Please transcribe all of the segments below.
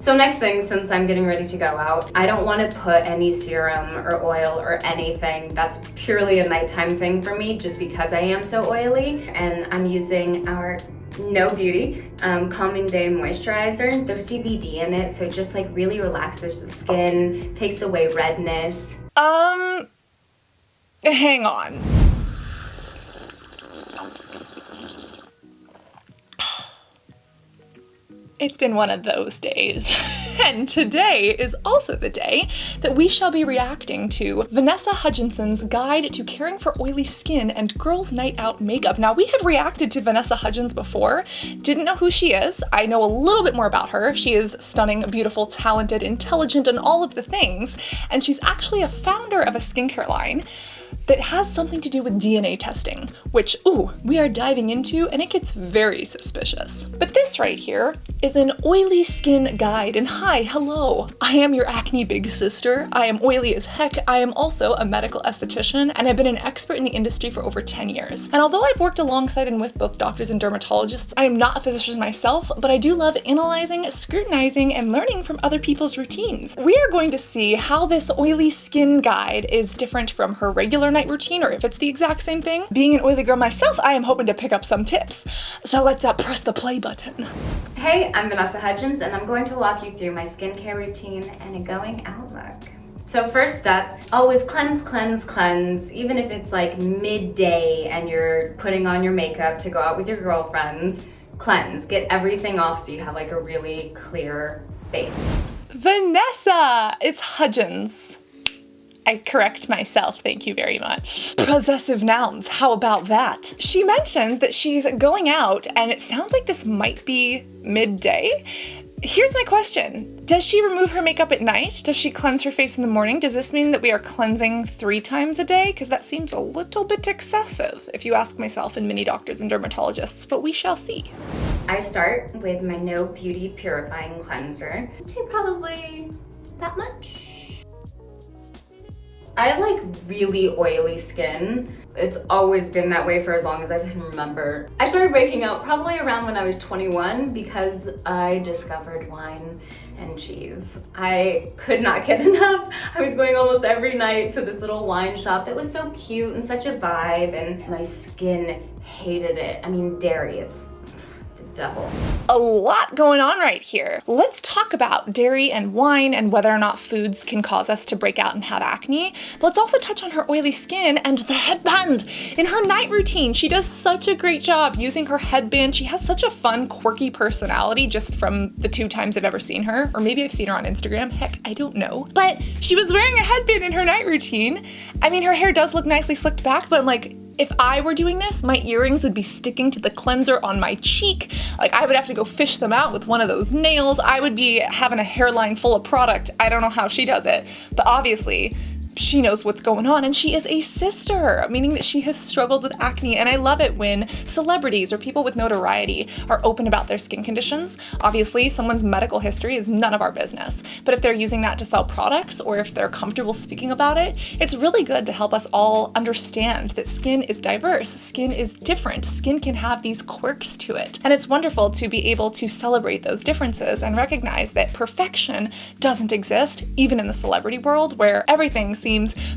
So next thing, since I'm getting ready to go out, I don't want to put any serum or oil or anything. That's purely a nighttime thing for me just because I am so oily. And I'm using our No Beauty Calming Day Moisturizer. There's CBD in it, so it just like really relaxes the skin, takes away redness. Hang on. It's been one of those days. And today is also the day that we shall be reacting to Vanessa Hudgenson's Guide to Caring for Oily Skin and Girls Night Out Makeup. Now, we have reacted to Vanessa Hudgens before. Didn't know who she is. I know a little bit more about her. She is stunning, beautiful, talented, intelligent, and all of the things. And she's actually a founder of a skincare line that has something to do with DNA testing, which, we are diving into, and it gets very suspicious. But this right here is an oily skin guide, and hello, I am your acne big sister. I am oily as heck. I am also a medical esthetician, and I've been an expert in the industry for over 10 years. And although I've worked alongside and with both doctors and dermatologists, I am not a physician myself, but I do love analyzing, scrutinizing, and learning from other people's routines. We are going to see how this oily skin guide is different from her regular night routine, or if it's the exact same thing. Being an oily girl myself, I am hoping to pick up some tips. So let's press the play button. Hey, I'm Vanessa Hudgens, and I'm going to walk you through my skincare routine and a going out look. So first up, always cleanse, cleanse, cleanse. Even if it's like midday and you're putting on your makeup to go out with your girlfriends, cleanse. Get everything off so you have like a really clear base. Vanessa! It's Hudgens. I correct myself, thank you very much. Possessive nouns, how about that? She mentioned that she's going out, and it sounds like this might be midday. Here's my question. Does she remove her makeup at night? Does she cleanse her face in the morning? Does this mean that we are cleansing 3 times a day? Because that seems a little bit excessive, if you ask myself and many doctors and dermatologists, but we shall see. I start with my No Beauty Purifying Cleanser. Take probably that much. I have like really oily skin. It's always been that way for as long as I can remember. I started breaking out probably around when I was 21 because I discovered wine and cheese. I could not get enough. I was going almost every night to this little wine shop that was so cute and such a vibe, and my skin hated it. I mean, dairy, it's devil. A lot going on right here. Let's talk about dairy and wine and whether or not foods can cause us to break out and have acne. But let's also touch on her oily skin and the headband. In her night routine, she does such a great job using her headband. She has such a fun, quirky personality just from the 2 times I've ever seen her, or maybe I've seen her on Instagram. Heck, I don't know. But she was wearing a headband in her night routine. I mean, her hair does look nicely slicked back, but I'm like, if I were doing this, my earrings would be sticking to the cleanser on my cheek. Like, I would have to go fish them out with one of those nails. I would be having a hairline full of product. I don't know how she does it, but obviously she knows what's going on, and she is a sister, meaning that she has struggled with acne. And I love it when celebrities or people with notoriety are open about their skin conditions. Obviously, someone's medical history is none of our business, but if they're using that to sell products or if they're comfortable speaking about it, it's really good to help us all understand that skin is diverse, skin is different, skin can have these quirks to it. And it's wonderful to be able to celebrate those differences and recognize that perfection doesn't exist, even in the celebrity world where everything seems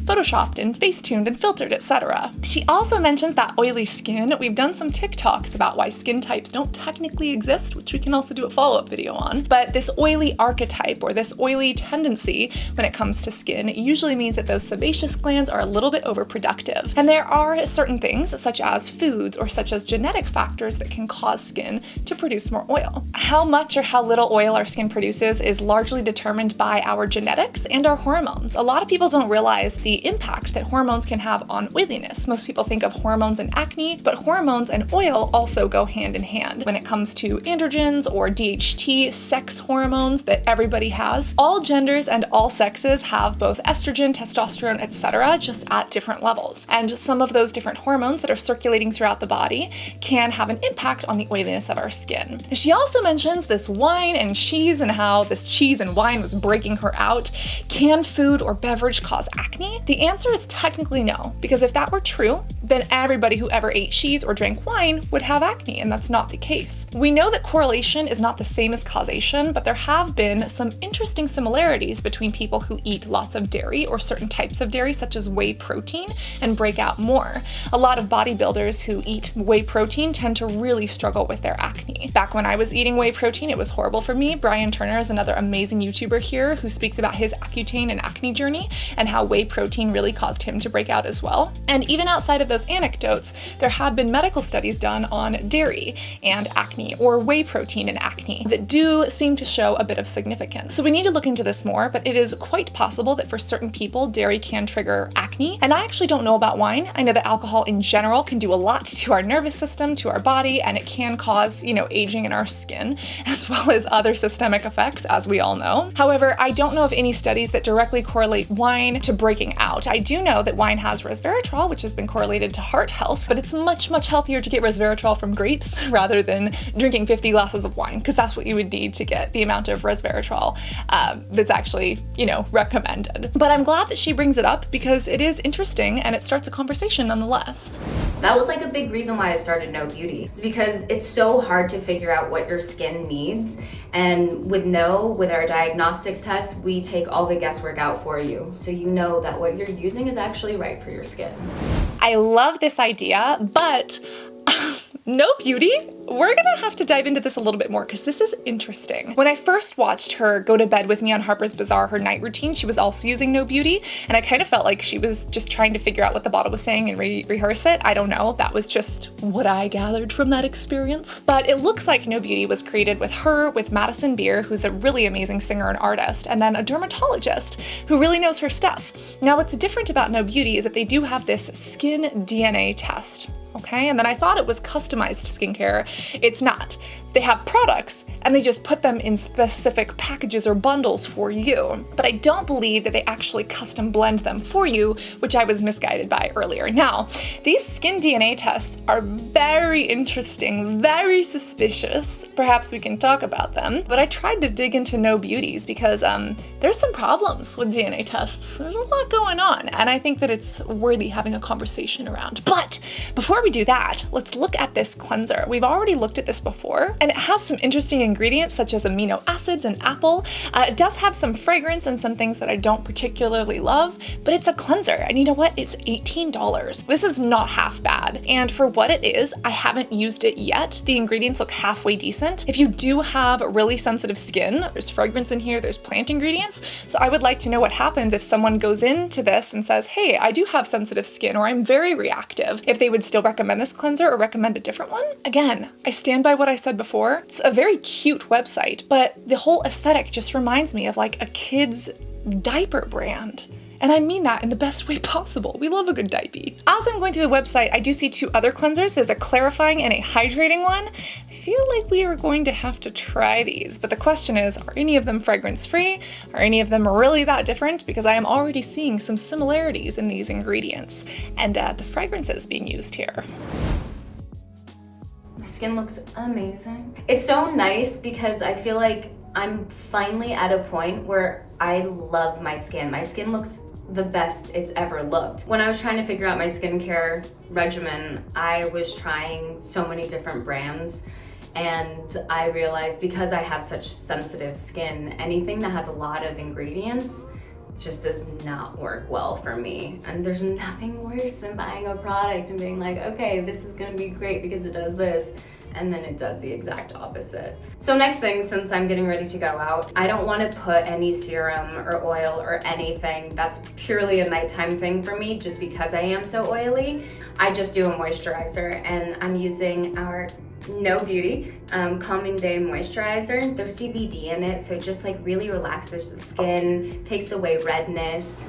photoshopped and face-tuned and filtered, etc. She also mentions that oily skin. We've done some TikToks about why skin types don't technically exist, which we can also do a follow-up video on. But this oily archetype or this oily tendency when it comes to skin usually means that those sebaceous glands are a little bit overproductive. And there are certain things, such as foods or such as genetic factors, that can cause skin to produce more oil. How much or how little oil our skin produces is largely determined by our genetics and our hormones. A lot of people don't realize the impact that hormones can have on oiliness. Most people think of hormones and acne, but hormones and oil also go hand in hand. When it comes to androgens or DHT, sex hormones that everybody has, all genders and all sexes have both estrogen, testosterone, etc., just at different levels. And some of those different hormones that are circulating throughout the body can have an impact on the oiliness of our skin. She also mentions this wine and cheese and how this cheese and wine was breaking her out. Can food or beverage cause acne? The answer is technically no, because if that were true, then everybody who ever ate cheese or drank wine would have acne, and that's not the case. We know that correlation is not the same as causation, but there have been some interesting similarities between people who eat lots of dairy or certain types of dairy, such as whey protein, and break out more. A lot of bodybuilders who eat whey protein tend to really struggle with their acne. Back when I was eating whey protein, it was horrible for me. Brian Turner is another amazing YouTuber here who speaks about his Accutane and acne journey and how whey protein really caused him to break out as well. And even outside of those anecdotes, there have been medical studies done on dairy and acne, or whey protein and acne, that do seem to show a bit of significance. So we need to look into this more, but it is quite possible that for certain people, dairy can trigger acne. And I actually don't know about wine. I know that alcohol in general can do a lot to our nervous system, to our body, and it can cause, aging in our skin, as well as other systemic effects, as we all know. However, I don't know of any studies that directly correlate wine to breaking out. I do know that wine has resveratrol, which has been correlated to heart health, but it's much, much healthier to get resveratrol from grapes rather than drinking 50 glasses of wine, because that's what you would need to get the amount of resveratrol that's actually, recommended. But I'm glad that she brings it up because it is interesting and it starts a conversation nonetheless. That was like a big reason why I started No Beauty. It's because it's so hard to figure out what your skin needs. And with our diagnostics test, we take all the guesswork out for you. So you know that what you're using is actually right for your skin. I love this idea, but No Beauty? We're gonna have to dive into this a little bit more because this is interesting. When I first watched her go to bed with me on Harper's Bazaar, her night routine, she was also using No Beauty, and I kind of felt like she was just trying to figure out what the bottle was saying and rehearse it. I don't know, that was just what I gathered from that experience. But it looks like No Beauty was created with her, with Madison Beer, who's a really amazing singer and artist, and then a dermatologist who really knows her stuff. Now, what's different about No Beauty is that they do have this skin DNA test. Okay, and then I thought it was customized skincare. It's not. They have products and they just put them in specific packages or bundles for you. But I don't believe that they actually custom blend them for you, which I was misguided by earlier. Now, these skin DNA tests are very interesting, very suspicious. Perhaps we can talk about them. But I tried to dig into No Beauties because there's some problems with DNA tests. There's a lot going on, and I think that it's worthy having a conversation around. But before we do that, let's look at this cleanser. We've already looked at this before, and it has some interesting ingredients such as amino acids and apple. It does have some fragrance and some things that I don't particularly love, but it's a cleanser, and you know what? It's $18. This is not half bad, and for what it is, I haven't used it yet. The ingredients look halfway decent. If you do have really sensitive skin, there's fragrance in here, there's plant ingredients, so I would like to know what happens if someone goes into this and says, hey, I do have sensitive skin, or I'm very reactive, if they would still recommend this cleanser or recommend a different one. Again, I stand by what I said before. It's a very cute website, but the whole aesthetic just reminds me of like a kid's diaper brand. And I mean that in the best way possible. We love a good diaper. As I'm going through the website, I do see two other cleansers. There's a clarifying and a hydrating one. I feel like we are going to have to try these, but the question is, are any of them fragrance-free? Are any of them really that different? Because I am already seeing some similarities in these ingredients and the fragrances being used here. My skin looks amazing. It's so nice because I feel like I'm finally at a point where I love my skin. My skin looks the best it's ever looked. When I was trying to figure out my skincare regimen, I was trying so many different brands, and I realized because I have such sensitive skin, anything that has a lot of ingredients just does not work well for me. And there's nothing worse than buying a product and being like, okay, this is gonna be great because it does this, and then it does the exact opposite. So next thing, since I'm getting ready to go out, I don't want to put any serum or oil or anything. That's purely a nighttime thing for me just because I am so oily. I just do a moisturizer, and I'm using our No Beauty Calming Day Moisturizer. There's CBD in it, so it just like really relaxes the skin, takes away redness.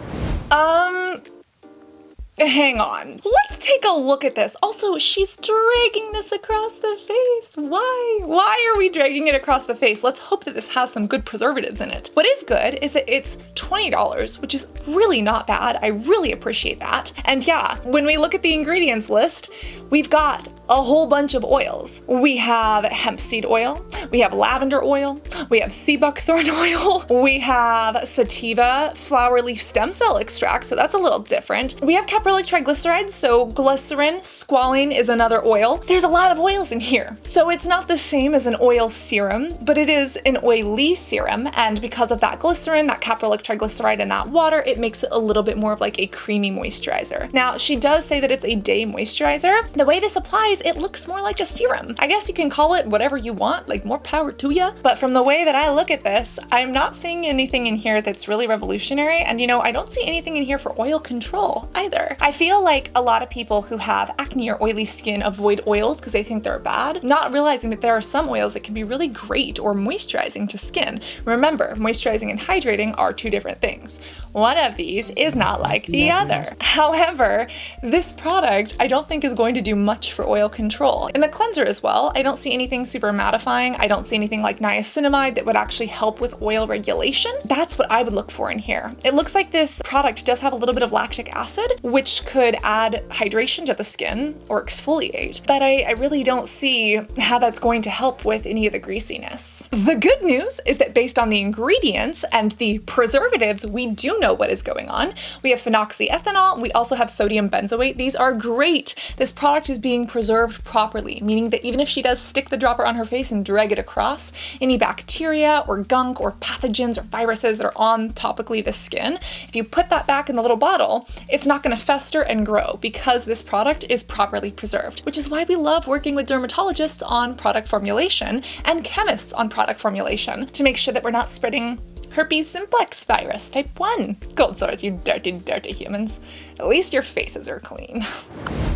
Hang on. Let's take a look at this. Also, she's dragging this across the face. Why? Why are we dragging it across the face? Let's hope that this has some good preservatives in it. What is good is that it's $20, which is really not bad. I really appreciate that. And yeah, when we look at the ingredients list, we've got a whole bunch of oils. We have hemp seed oil, we have lavender oil, we have sea buckthorn oil, we have sativa flower leaf stem cell extract, so that's a little different. We have caprylic triglycerides, so glycerin, squalene is another oil. There's a lot of oils in here. So it's not the same as an oil serum, but it is an oily serum, and because of that glycerin, that caprylic triglyceride, and that water, it makes it a little bit more of like a creamy moisturizer. Now, she does say that it's a day moisturizer. The way this applies, it looks more like a serum. I guess you can call it whatever you want, like more power to ya. But from the way that I look at this, I'm not seeing anything in here that's really revolutionary. And you know, I don't see anything in here for oil control either. I feel like a lot of people who have acne or oily skin avoid oils because they think they're bad, not realizing that there are some oils that can be really great or moisturizing to skin. Remember, moisturizing and hydrating are two different things. One of these is not like the other. However, this product I don't think is going to do much for oil control. In the cleanser as well, I don't see anything super mattifying. I don't see anything like niacinamide that would actually help with oil regulation. That's what I would look for in here. It looks like this product does have a little bit of lactic acid, which could add hydration to the skin or exfoliate, but I really don't see how that's going to help with any of the greasiness. The good news is that based on the ingredients and the preservatives, we do know what is going on. We have phenoxyethanol, we also have sodium benzoate. These are great. This product is being preserved properly, meaning that even if she does stick the dropper on her face and drag it across, any bacteria or gunk or pathogens or viruses that are on topically the skin, if you put that back in the little bottle, it's not going to fester and grow because this product is properly preserved, which is why we love working with dermatologists on product formulation and chemists on product formulation to make sure that we're not spreading herpes simplex virus type 1. Cold sores, you dirty, dirty humans. At least your faces are clean.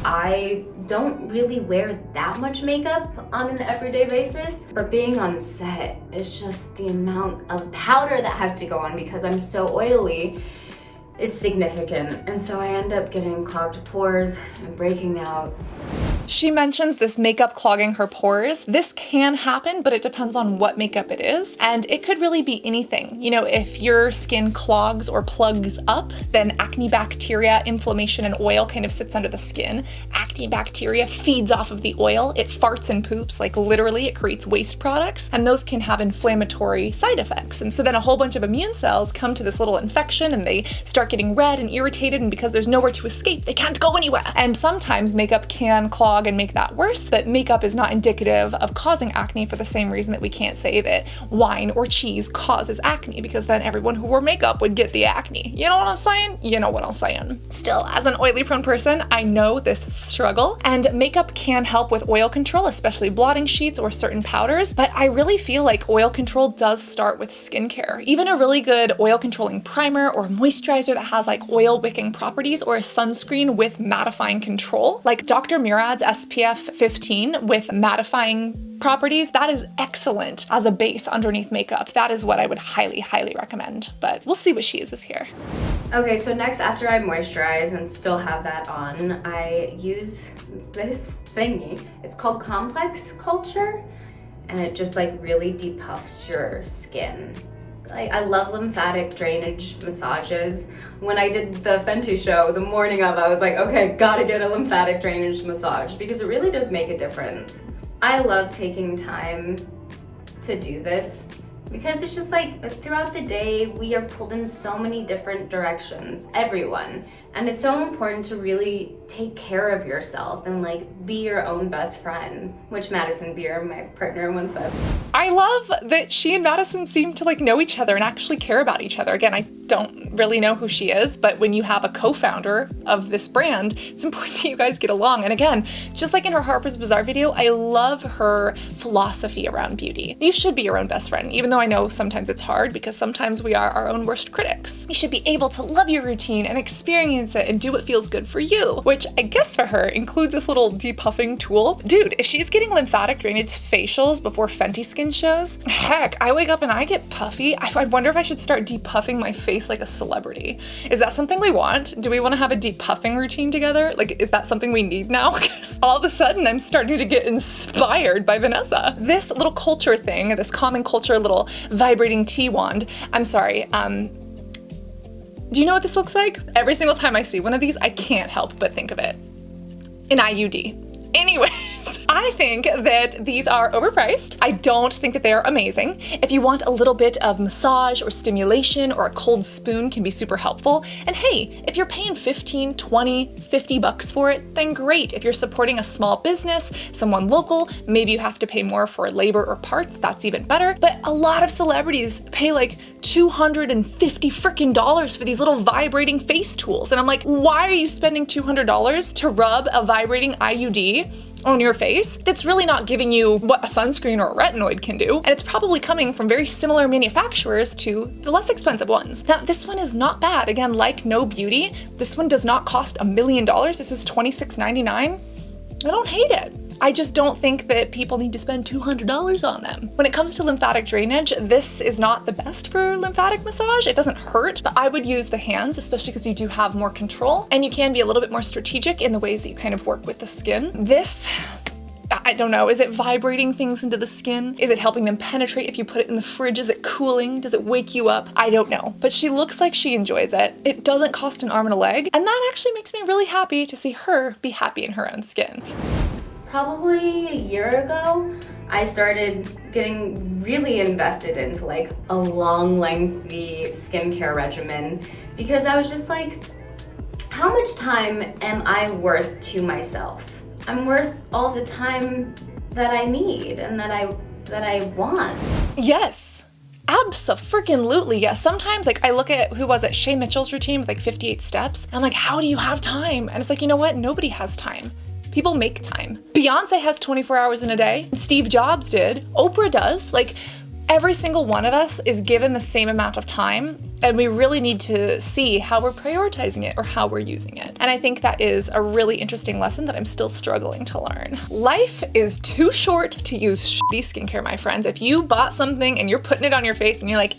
I don't really wear that much makeup on an everyday basis, but being on set is just the amount of powder that has to go on because I'm so oily is significant. And so I end up getting clogged pores and breaking out. She mentions this makeup clogging her pores. This can happen, but it depends on what makeup it is. And it could really be anything. You know, if your skin clogs or plugs up, then acne bacteria, inflammation, and oil kind of sits under the skin. Acne bacteria feeds off of the oil. It farts and poops, like literally it creates waste products, and those can have inflammatory side effects. And so then a whole bunch of immune cells come to this little infection and they start getting red and irritated, and because there's nowhere to escape, they can't go anywhere. And sometimes makeup can clog and make that worse, but makeup is not indicative of causing acne for the same reason that we can't say that wine or cheese causes acne, because then everyone who wore makeup would get the acne. You know what I'm saying? You know what I'm saying. Still, as an oily prone person, I know this struggle, and makeup can help with oil control, especially blotting sheets or certain powders, but I really feel like oil control does start with skincare. Even a really good oil controlling primer or moisturizer that has like oil wicking properties, or a sunscreen with mattifying control, like Dr. Murad's SPF 15 with mattifying properties, that is excellent as a base underneath makeup. That is what I would highly, highly recommend, but we'll see what she uses here. Okay, so next, after I moisturize and still have that on, I use this thingy. It's called Complex Culture, and it just like really depuffs your skin. I love lymphatic drainage massages. When I did the Fenty show, the morning of, I was like, okay, gotta get a lymphatic drainage massage because it really does make a difference. I love taking time to do this because it's just like throughout the day, we are pulled in so many different directions, everyone. And it's so important to really take care of yourself and like be your own best friend, which Madison Beer, my partner, once said. I love that she and Madison seem to like know each other and actually care about each other. Again, I don't really know who she is, but when you have a co-founder of this brand, it's important that you guys get along. And again, just like in her Harper's Bazaar video, I love her philosophy around beauty. You should be your own best friend, even though I know sometimes it's hard because sometimes we are our own worst critics. You should be able to love your routine and experience it and do what feels good for you, which I guess for her includes this little depuffing tool. Dude, if she's getting lymphatic drainage facials before Fenty Skin shows, heck, I wake up and I get puffy. I wonder if I should start depuffing my face like a celebrity. Is that something we want? Do we want to have a depuffing routine together? Like, is that something we need now? Because all of a sudden I'm starting to get inspired by Vanessa. This little culture thing, this common culture little vibrating tea wand, I'm sorry, do you know what this looks like? Every single time I see one of these, I can't help but think of it. An IUD. Anyways, I think that these are overpriced. I don't think that they are amazing. If you want a little bit of massage or stimulation, or a cold spoon can be super helpful. And hey, if you're paying 15, 20, 50 bucks for it, then great. If you're supporting a small business, someone local, maybe you have to pay more for labor or parts, that's even better. But a lot of celebrities pay like $250 freaking dollars for these little vibrating face tools. And I'm like, why are you spending $200 to rub a vibrating IUD on your face that's really not giving you what a sunscreen or a retinoid can do? And it's probably coming from very similar manufacturers to the less expensive ones. Now, this one is not bad. Again, like No Beauty, this one does not cost $1 million. This is $26.99. I don't hate it. I just don't think that people need to spend $200 on them. When it comes to lymphatic drainage, this is not the best for lymphatic massage. It doesn't hurt, but I would use the hands, especially because you do have more control and you can be a little bit more strategic in the ways that you kind of work with the skin. This, I don't know, is it vibrating things into the skin? Is it helping them penetrate if you put it in the fridge? Is it cooling? Does it wake you up? I don't know, but she looks like she enjoys it. It doesn't cost an arm and a leg, and that actually makes me really happy to see her be happy in her own skin. Probably a year ago, I started getting really invested into like a long, lengthy skincare regimen because I was just like, how much time am I worth to myself? I'm worth all the time that I need and that I want. Yes. Abso-freaking-lutely, yes. Sometimes, like, I look at, who was it, Shay Mitchell's routine with like 58 steps. I'm like, how do you have time? And it's like, you know what? Nobody has time. People make time. Beyonce has 24 hours in a day. Steve Jobs did. Oprah does. Like, every single one of us is given the same amount of time, and we really need to see how we're prioritizing it or how we're using it. And I think that is a really interesting lesson that I'm still struggling to learn. Life is too short to use shitty skincare, my friends. If you bought something and you're putting it on your face and you're like,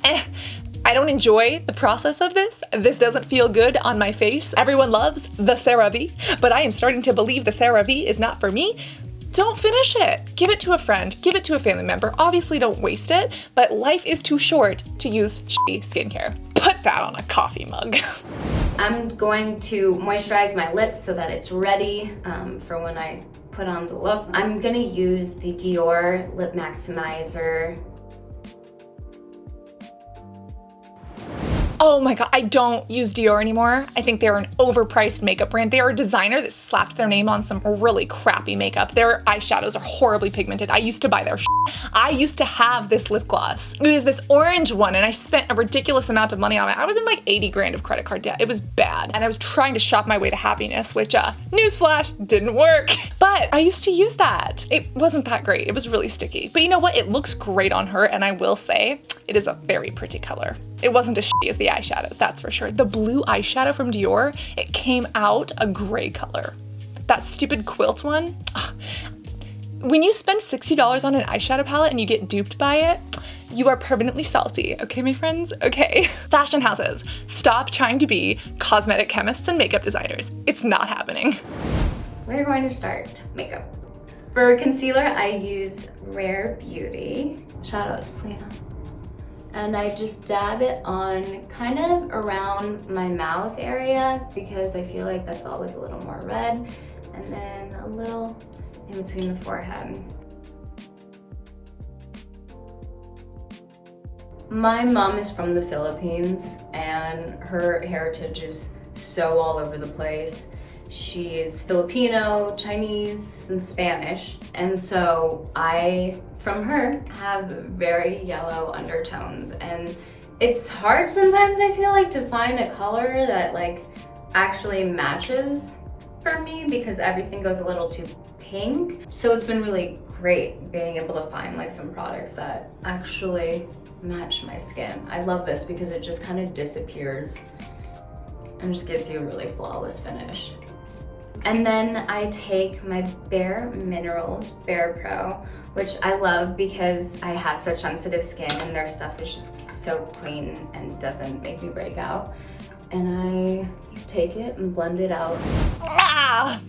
I don't enjoy the process of this. This doesn't feel good on my face. Everyone loves the CeraVe, but I am starting to believe the CeraVe is not for me. Don't finish it. Give it to a friend. Give it to a family member. Obviously, don't waste it, but life is too short to use shitty skincare. Put that on a coffee mug. I'm going to moisturize my lips so that it's ready for when I put on the look. I'm gonna use the Dior Lip Maximizer. Oh my god, I don't use Dior anymore. I think they're an overpriced makeup brand. They are a designer that slapped their name on some really crappy makeup. Their eyeshadows are horribly pigmented. I used to buy their shit. I used to have this lip gloss. It was this orange one and I spent a ridiculous amount of money on it. I was in like 80 grand of credit card debt. It was bad. And I was trying to shop my way to happiness, which newsflash, didn't work. But I used to use that. It wasn't that great. It was really sticky. But you know what? It looks great on her, and I will say it is a very pretty color. It wasn't as shitty as the eyeshadows, that's for sure. The blue eyeshadow from Dior, it came out a gray color. That stupid quilt one, ugh. When you spend $60 on an eyeshadow palette and you get duped by it, you are permanently salty, okay, my friends? Okay. Fashion houses, stop trying to be cosmetic chemists and makeup designers. It's not happening. We're going to start makeup. For concealer, I use Rare Beauty. Shout out to Selena. And I just dab it on kind of around my mouth area because I feel like that's always a little more red. And then a little in between the forehead. My mom is from the Philippines and her heritage is so all over the place. She is Filipino, Chinese, and Spanish. And so I, from her, have very yellow undertones. And it's hard sometimes, I feel like, to find a color that like actually matches for me because everything goes a little too pink. So it's been really great being able to find like some products that actually match my skin. I love this because it just kind of disappears and just gives you a really flawless finish. And then I take my Bare Minerals Bare Pro, which I love because I have such sensitive skin and their stuff is just so clean and doesn't make me break out. And I just take it and blend it out.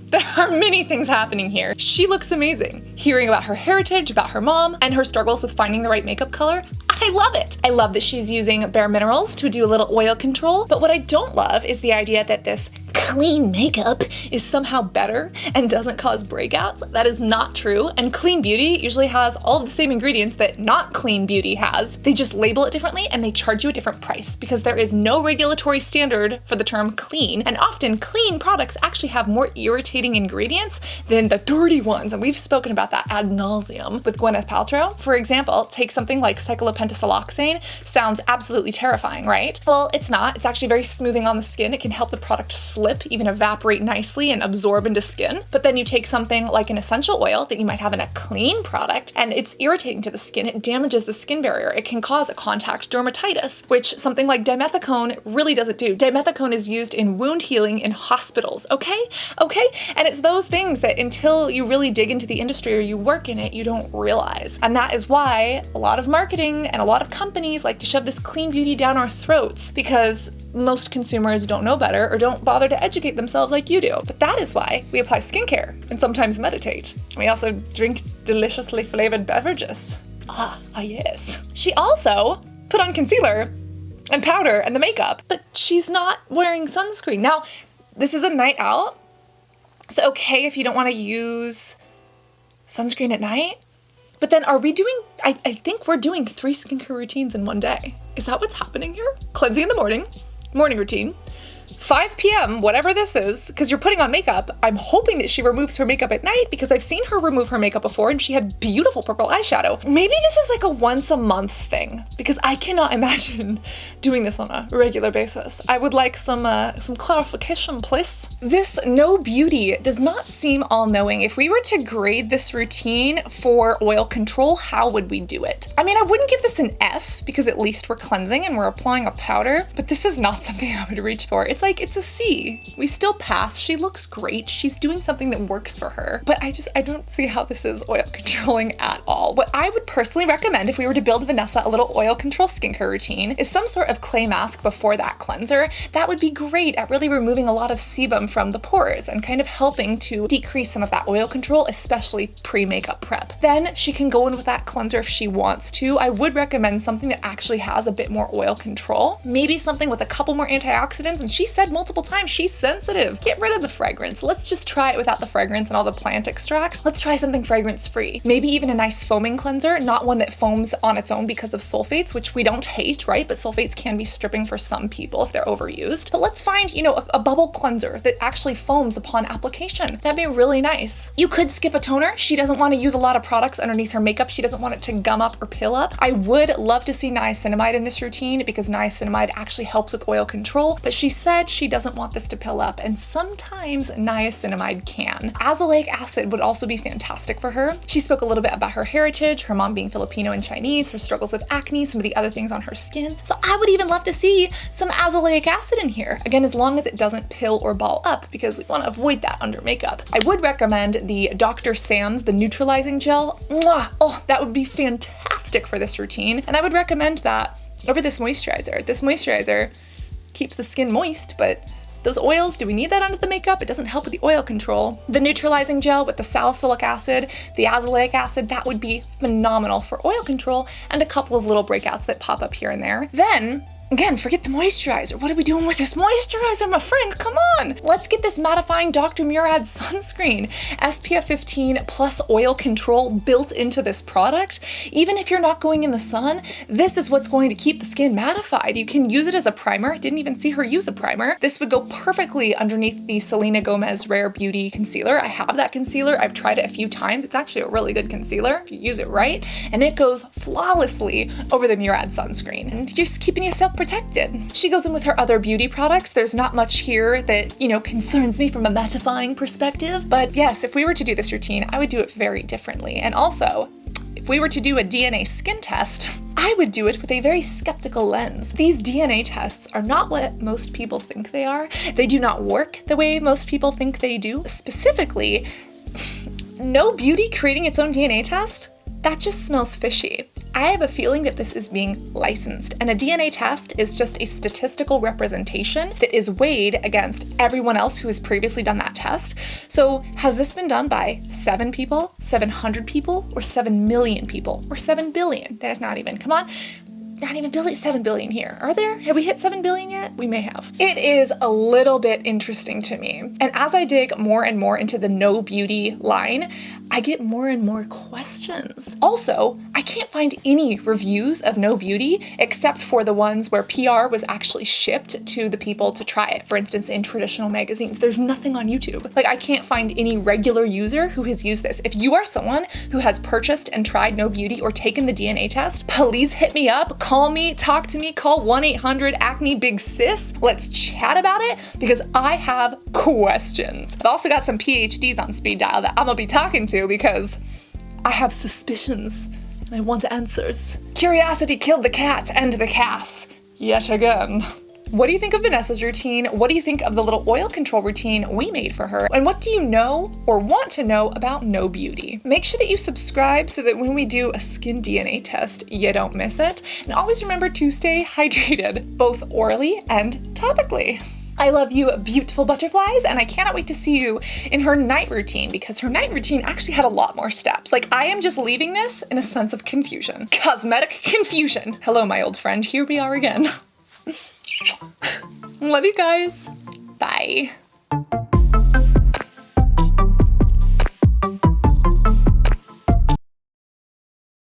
There are many things happening here. She looks amazing. Hearing about her heritage, about her mom, and her struggles with finding the right makeup color, I I love it. I love that she's using Bare Minerals to do a little oil control, but what I don't love is the idea that this clean makeup is somehow better and doesn't cause breakouts. That is not true, and clean beauty usually has all of the same ingredients that not clean beauty has. They just label it differently and they charge you a different price because there is no regulatory standard for the term clean, and often clean products actually have more irritating ingredients than the dirty ones, and we've spoken about that ad nauseum with Gwyneth Paltrow. For example, take something like cyclopentasiloxane. Sounds absolutely terrifying, right? Well, it's not. It's actually very smoothing on the skin. It can help the product slip, even evaporate nicely and absorb into skin. But then you take something like an essential oil that you might have in a clean product and it's irritating to the skin. It damages the skin barrier. It can cause a contact dermatitis, which something like dimethicone really doesn't do. Dimethicone is used in wound healing in hospitals, okay? And it's those things that until you really dig into the industry or you work in it, you don't realize. And that is why a lot of marketing and a lot of companies like to shove this clean beauty down our throats, because most consumers don't know better or don't bother to educate themselves like you do. But that is why we apply skincare and sometimes meditate. We also drink deliciously flavored beverages. Ah, yes. She also put on concealer and powder and the makeup, but she's not wearing sunscreen. Now, this is a night out, so okay if you don't want to use sunscreen at night, but then are we doing, I think we're doing 3 skincare routines in one day. Is that what's happening here? Cleansing in the morning routine, 5 p.m., whatever this is, because you're putting on makeup. I'm hoping that she removes her makeup at night because I've seen her remove her makeup before and she had beautiful purple eyeshadow. Maybe this is like a once a month thing because I cannot imagine doing this on a regular basis. I would like some clarification, please. This No Beauty does not seem all-knowing. If we were to grade this routine for oil control, how would we do it? I mean, I wouldn't give this an F because at least we're cleansing and we're applying a powder, but this is not something I would reach for. It's a C. We still pass. She looks great. She's doing something that works for her, but I don't see how this is oil controlling at all. What I would personally recommend if we were to build Vanessa a little oil control skincare routine is some sort of clay mask before that cleanser. That would be great at really removing a lot of sebum from the pores and kind of helping to decrease some of that oil control, especially pre-makeup prep. Then she can go in with that cleanser if she wants to. I would recommend something that actually has a bit more oil control. Maybe something with a couple more antioxidants, and she said multiple times she's sensitive. Get rid of the fragrance. Let's just try it without the fragrance and all the plant extracts. Let's try something fragrance-free. Maybe even a nice foaming cleanser, not one that foams on its own because of sulfates, which we don't hate, right? But sulfates can be stripping for some people if they're overused. But let's find, a bubble cleanser that actually foams upon application. That'd be really nice. You could skip a toner. She doesn't want to use a lot of products underneath her makeup. She doesn't want it to gum up or pill up. I would love to see niacinamide in this routine because niacinamide actually helps with oil control, but she said she doesn't want this to pill up, and sometimes niacinamide can. Azelaic acid would also be fantastic for her. She spoke a little bit about her heritage, her mom being Filipino and Chinese, her struggles with acne, some of the other things on her skin. So I would even love to see some azelaic acid in here. Again, as long as it doesn't pill or ball up, because we want to avoid that under makeup. I would recommend the Dr. Sam's, the neutralizing gel. Mwah! Oh, that would be fantastic for this routine. And I would recommend that over this moisturizer. This moisturizer keeps the skin moist, but those oils, do we need that under the makeup? It doesn't help with the oil control. The neutralizing gel with the salicylic acid, the azelaic acid, that would be phenomenal for oil control and a couple of little breakouts that pop up here and there. Then, again, forget the moisturizer. What are we doing with this moisturizer, my friends? Come on. Let's get this mattifying Dr. Murad sunscreen. SPF 15 plus oil control built into this product. Even if you're not going in the sun, this is what's going to keep the skin mattified. You can use it as a primer. Didn't even see her use a primer. This would go perfectly underneath the Selena Gomez Rare Beauty concealer. I have that concealer. I've tried it a few times. It's actually a really good concealer if you use it right. And it goes flawlessly over the Murad sunscreen. And you're just keeping yourself protected. She goes in with her other beauty products. There's not much here that, concerns me from a mattifying perspective. But yes, if we were to do this routine, I would do it very differently. And also, if we were to do a DNA skin test, I would do it with a very skeptical lens. These DNA tests are not what most people think they are. They do not work the way most people think they do. Specifically, No Beauty creating its own DNA test? That just smells fishy. I have a feeling that this is being licensed, and a DNA test is just a statistical representation that is weighed against everyone else who has previously done that test. So has this been done by 7 people, 700 people, or 7 million people, or 7 billion? There's not even, come on. not even 7 billion here. Are there? Have we hit 7 billion yet? We may have. It is a little bit interesting to me. And as I dig more and more into the No Beauty line, I get more and more questions. Also, I can't find any reviews of No Beauty except for the ones where PR was actually shipped to the people to try it. For instance, in traditional magazines, there's nothing on YouTube. Like, I can't find any regular user who has used this. If you are someone who has purchased and tried No Beauty or taken the DNA test, please hit me up, call me, talk to me, call 1-800-ACNE-BIG-SIS. Let's chat about it because I have questions. I've also got some PhDs on speed dial that I'm gonna be talking to because I have suspicions and I want answers. Curiosity killed the cat and the Cass yet again. What do you think of Vanessa's routine? What do you think of the little oil control routine we made for her? And what do you know or want to know about No Beauty? Make sure that you subscribe so that when we do a skin DNA test, you don't miss it. And always remember to stay hydrated, both orally and topically. I love you, beautiful butterflies, and I cannot wait to see you in her night routine because her night routine actually had a lot more steps. Like, I am just leaving this in a sense of confusion. Cosmetic confusion. Hello, my old friend. Here we are again. Love you guys. Bye.